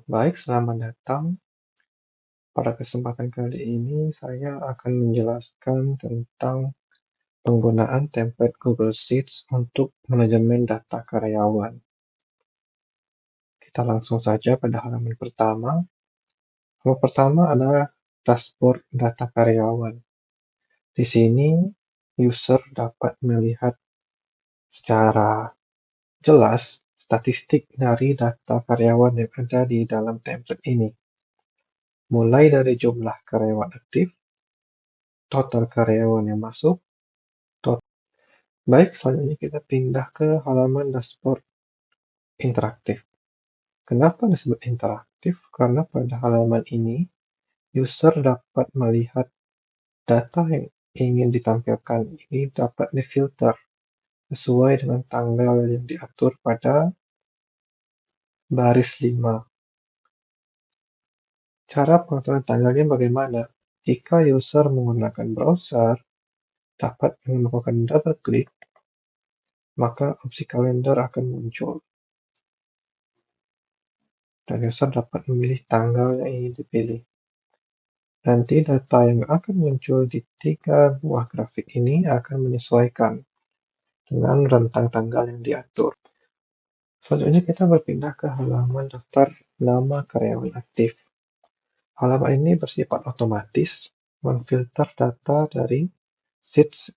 Baik, selamat datang. Pada kesempatan kali ini, saya akan menjelaskan tentang penggunaan template Google Sheets untuk manajemen data karyawan. Kita langsung saja pada halaman pertama. Halaman pertama adalah dashboard data karyawan. Di sini, user dapat melihat secara jelas statistik dari data karyawan yang ada di dalam template ini, mulai dari jumlah karyawan aktif, total karyawan yang masuk. Baik, selanjutnya kita pindah ke halaman dashboard interaktif. Kenapa disebut interaktif? Karena pada halaman ini, user dapat melihat data yang ingin ditampilkan ini dapat difilter sesuai dengan tanggal yang diatur pada baris 5. Cara pengaturan tanggalnya bagaimana? Jika user menggunakan browser, dapat melakukan double klik, maka opsi kalender akan muncul. Dan user dapat memilih tanggal yang ingin dipilih. Nanti data yang akan muncul di 3 buah grafik ini akan menyesuaikan dengan rentang tanggal yang diatur. Selanjutnya kita berpindah ke halaman daftar nama karyawan aktif. Halaman ini bersifat otomatis, memfilter data dari sheets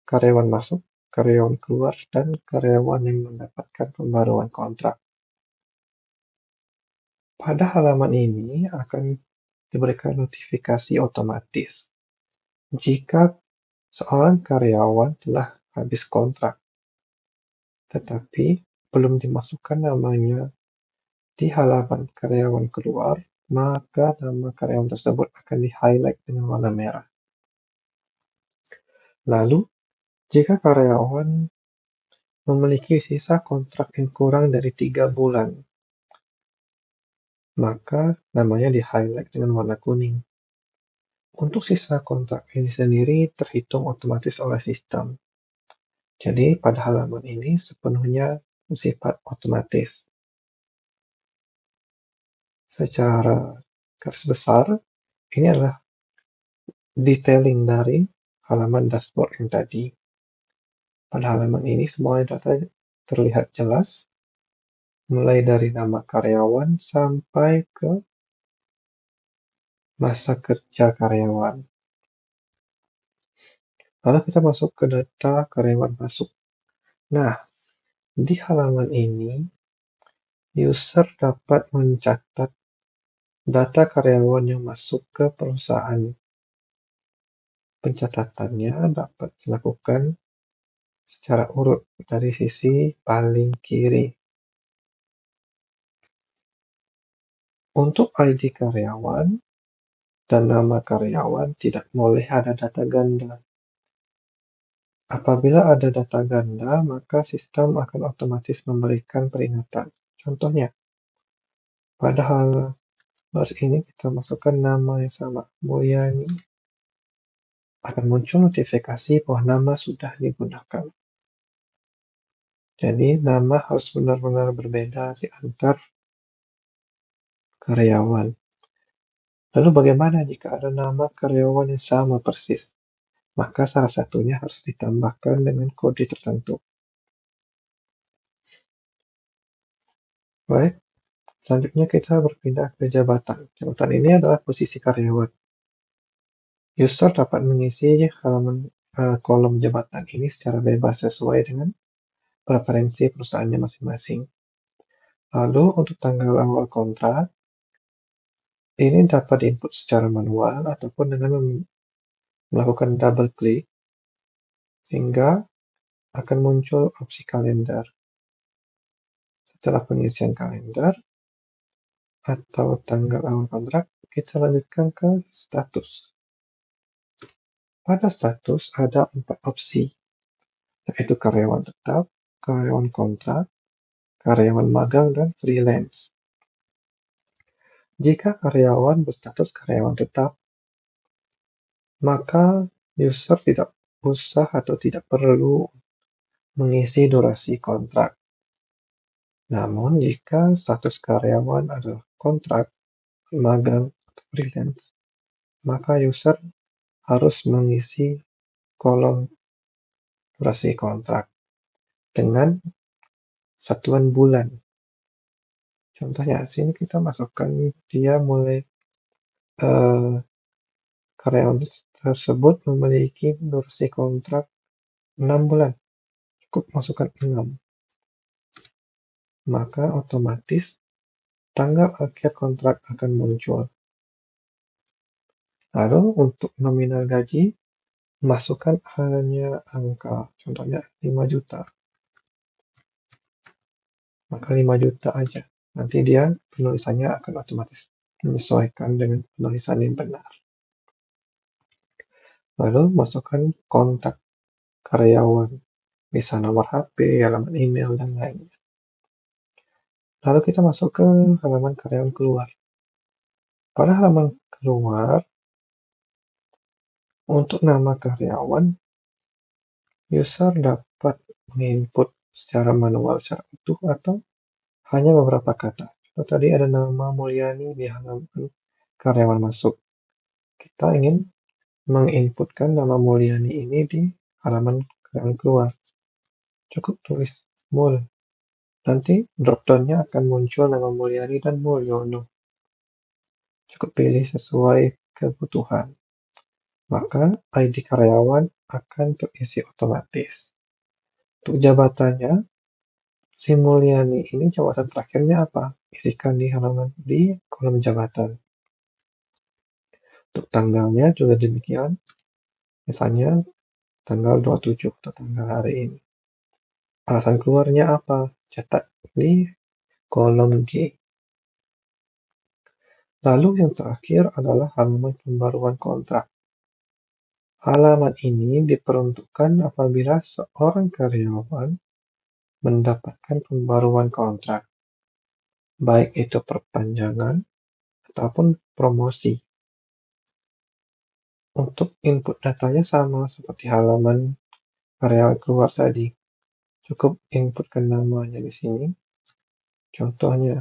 karyawan masuk, karyawan keluar, dan karyawan yang mendapatkan pembaruan kontrak. Pada halaman ini akan diberikan notifikasi otomatis jika seorang karyawan telah habis kontrak, tetapi belum dimasukkan namanya di halaman karyawan keluar, maka nama karyawan tersebut akan di-highlight dengan warna merah. Lalu, jika karyawan memiliki sisa kontrak yang kurang dari 3 bulan, maka namanya di-highlight dengan warna kuning. Untuk sisa kontrak ini sendiri terhitung otomatis oleh sistem. Jadi, pada halaman ini sepenuhnya bersifat otomatis. Secara garis besar, ini adalah detailing dari halaman dashboard yang tadi. Pada halaman ini, semua data terlihat jelas, mulai dari nama karyawan sampai ke masa kerja karyawan. Lalu kita masuk ke data karyawan masuk. Nah, di halaman ini, user dapat mencatat data karyawan yang masuk ke perusahaan. Pencatatannya dapat dilakukan secara urut dari sisi paling kiri. Untuk ID karyawan dan nama karyawan tidak boleh ada data ganda. Apabila ada data ganda, maka sistem akan otomatis memberikan peringatan. Contohnya, padahal baris ini kita masukkan nama yang sama, Mulyani, akan muncul notifikasi bahwa nama sudah digunakan. Jadi, nama harus benar-benar berbeda di antar karyawan. Lalu bagaimana jika ada nama karyawan yang sama persis? Maka salah satunya harus ditambahkan dengan kode tertentu. Baik, selanjutnya kita berpindah ke jabatan. Jabatan ini adalah posisi karyawan. User dapat mengisi kolom jabatan ini secara bebas sesuai dengan preferensi perusahaannya masing-masing. Lalu untuk tanggal awal kontrak, ini dapat diinput secara manual ataupun dengan melakukan double klik, sehingga akan muncul opsi kalender. Setelah pengisian kalender atau tanggal awal kontrak, kita lanjutkan ke status. Pada status ada 4 opsi, yaitu karyawan tetap, karyawan kontrak, karyawan magang, dan freelance. Jika karyawan berstatus karyawan tetap, maka user tidak usah atau tidak perlu mengisi durasi kontrak. Namun, jika status karyawan adalah kontrak, magang, atau freelance, maka user harus mengisi kolom durasi kontrak dengan satuan bulan. Contohnya, sini kita masukkan dia mulai eh, karyawan tersebut memiliki durasi kontrak 6 bulan. Cukup masukkan 6. Maka otomatis tanggal akhir kontrak akan muncul. Lalu untuk nominal gaji, masukkan hanya angka, contohnya 5 juta. Maka 5 juta aja. Nanti dia penulisannya akan otomatis menyesuaikan dengan penulisan yang benar. Lalu masukkan kontak karyawan, bisa nomor HP, alamat email, dan lainnya. Lalu kita masuk ke halaman karyawan keluar. Pada halaman keluar, untuk nama karyawan, user dapat menginput secara manual secara utuh atau hanya beberapa kata. So, tadi ada nama Mulyani di halaman karyawan masuk. Kita ingin menginputkan nama Mulyani ini di halaman karyawan keluar. Cukup tulis Mul. Nanti drop-down-nya akan muncul nama Mulyani dan Mulyono. Cukup pilih sesuai kebutuhan. Maka ID karyawan akan terisi otomatis. Untuk jabatannya, si Mulyani ini jabatan terakhirnya apa? Isikan di kolom jabatan. Untuk tanggalnya juga demikian. Misalnya tanggal 27 atau tanggal hari ini. Alasan keluarnya apa? Cetak di kolom G. Lalu yang terakhir adalah halaman pembaruan kontrak. Halaman ini diperuntukkan apabila seorang karyawan mendapatkan pembaruan kontrak, baik itu perpanjangan ataupun promosi. Untuk input datanya sama seperti halaman karyawan keluar tadi. Cukup inputkan namanya di sini. Contohnya,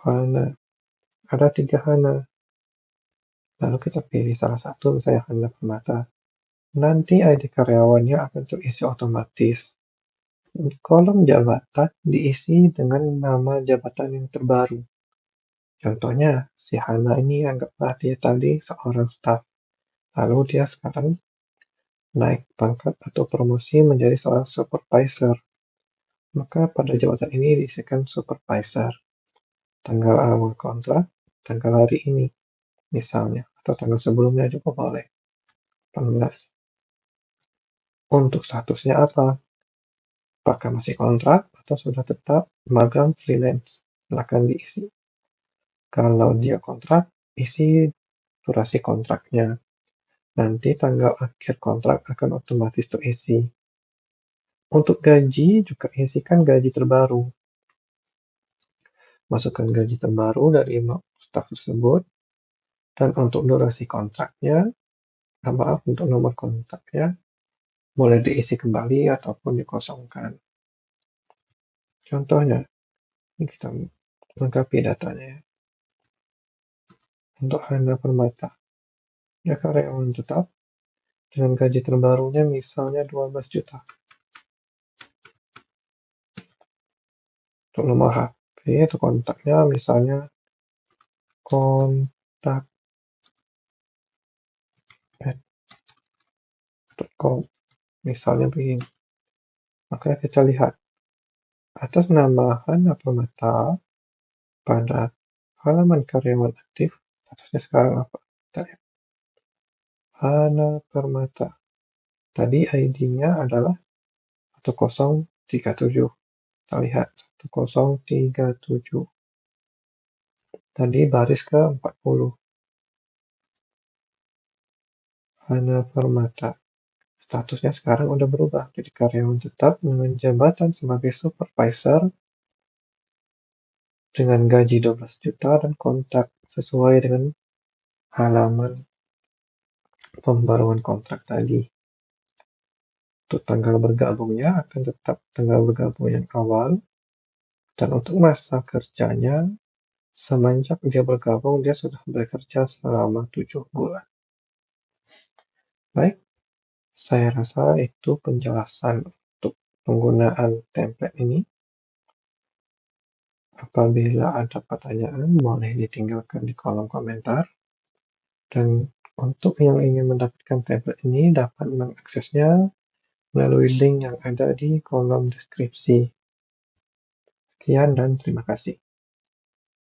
Hana. Ada 3 Hana. Lalu kita pilih salah satu, misalnya Hana Permata. Nanti ID karyawannya akan terisi otomatis. Kolom jabatan diisi dengan nama jabatan yang terbaru. Contohnya, si Hana ini anggaplah dia tadi seorang staf. Lalu dia sekarang naik pangkat atau promosi menjadi seorang supervisor. Maka pada jabatan ini diisikan supervisor. Tanggal awal kontrak, tanggal hari ini misalnya, atau tanggal sebelumnya juga boleh. 18. Untuk statusnya apa? Apakah masih kontrak atau sudah tetap magang freelance? Silakan diisi. Kalau dia kontrak, isi durasi kontraknya. Nanti tanggal akhir kontrak akan otomatis terisi. Untuk gaji, juga isikan gaji terbaru. Masukkan gaji terbaru dari staf tersebut. Dan untuk durasi kontraknya, maaf, untuk nomor kontaknya, boleh diisi kembali ataupun dikosongkan. Contohnya, ini kita lengkapi datanya. Untuk Hana Permata, ya karyawan tetap dengan gaji terbarunya misalnya 12 juta. Untuk nomor HP atau kontaknya misalnya kontak.com, misalnya begini. Maka kita lihat atas nama Hana Permata pada halaman karyawan aktif, statusnya sekarang apa? Kita lihat. Hana Permata. Tadi ID-nya adalah 1037. Kita lihat 1037. Tadi baris ke-40. Hana Permata. Statusnya sekarang udah berubah jadi karyawan tetap dengan jabatan sebagai supervisor dengan gaji 12 juta dan kontak sesuai dengan halaman pembaruan kontrak tadi. Untuk tanggal bergabungnya akan tetap tanggal bergabung yang awal Dan untuk masa kerjanya, semenjak dia bergabung, dia sudah bekerja selama 7 bulan. Baik, saya rasa itu penjelasan untuk penggunaan template ini. Apabila ada pertanyaan, boleh ditinggalkan di kolom komentar. Dan untuk yang ingin mendapatkan template ini dapat mengaksesnya melalui link yang ada di kolom deskripsi. Sekian dan terima kasih.